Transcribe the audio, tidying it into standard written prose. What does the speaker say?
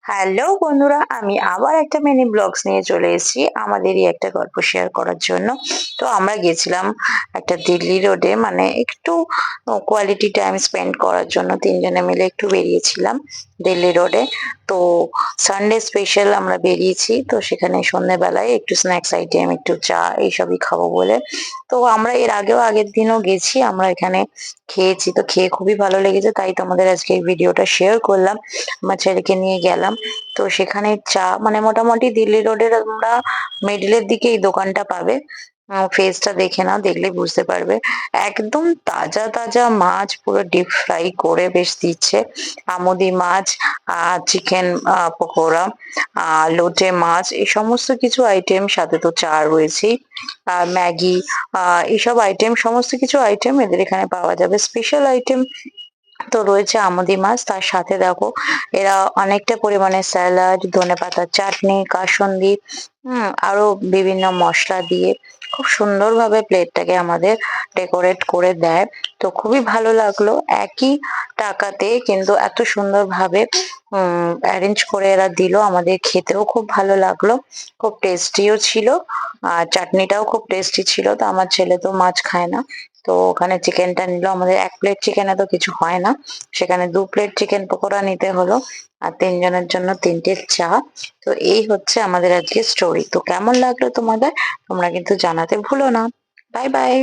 Hello বন্ধুরা, আমি আবার একটা মিনি ব্লগস নিয়ে চলে এসেছি আমাদেরই একটা গল্প শেয়ার করার জন্য। তো আমরা গেছিলাম একটা দিল্লি রোডে, মানে একটু কোয়ালিটি টাইম স্পেন্ড করার জন্য ৩ জনে মিলে একটু বেরিয়েছিলাম দিল্লি রোডে। তো সানডে স্পেশাল আমরা বেরিয়েছি। তো সেখানে সন্ধ্যেবেলায় একটু স্ন্যাকস আইটেম, একটু চা এইসবই খাবো বলে। তো আমরা এর আগেও আগের দিনও গেছি, আমরা এখানে খেয়েছি। তো খেয়ে খুবই ভালো লেগেছে, তাই তোমাদের আজকে এই ভিডিওটা শেয়ার করলাম। আমার ছেলেকে নিয়ে গেলাম। তো সেখানে চা, মানে মোটামুটি দিল্লি রোডের আমরা মিডলের দিকে এই দোকানটা পাবে। ফেসটা দেখে নাও, দেখলেই বুঝতে পারবে। একদম তাজা তাজা মাছ পুরো ডিপ ফ্রাই করে বেশ দিচ্ছে। আমুদি মাছ, চিকেন পকোড়া, লোটে মাছ, এই সমস্ত কিছু আইটেম, সাথে তো চা রয়েছেই। আর ম্যাগি, এইসব আইটেম, সমস্ত কিছু আইটেম এদের এখানে পাওয়া যাবে। স্পেশাল আইটেম তো রয়েছে আমুদি মাছ, তার সাথে দেখো এরা অনেকটা পরিমাণে স্যালাড, ধনেপাতার চাটনি, কাসুন্দি, আরো বিভিন্ন মসলা দিয়ে খুব সুন্দরভাবে প্লেটটাকে আমাদের ডেকোরেট করে দেয়। তো খুবই ভালো লাগলো। একই টাকাতে কিন্তু এত সুন্দরভাবে অ্যারেঞ্জ করে এরা দিল আমাদের, খেতেও খুব ভালো লাগলো, খুব টেস্টিও ছিল। আর চাটনিটাও খুব টেস্টি ছিল। তো আমার ছেলে তো মাছ খায় না, তো ওখানে চিকেনটা নিল। আমাদের ১ প্লেট চিকেনে তো কিছু হয় না, সেখানে ২ প্লেট চিকেন পকোড়া নিতে হলো। আর ৩ জনের জন্য ৩ টে চা। তো এই হচ্ছে আমাদের আজকের স্টোরি। তো কেমন লাগলো তোমাদের? তোমরা কিন্তু জানাতে ভুলো না। Bye bye.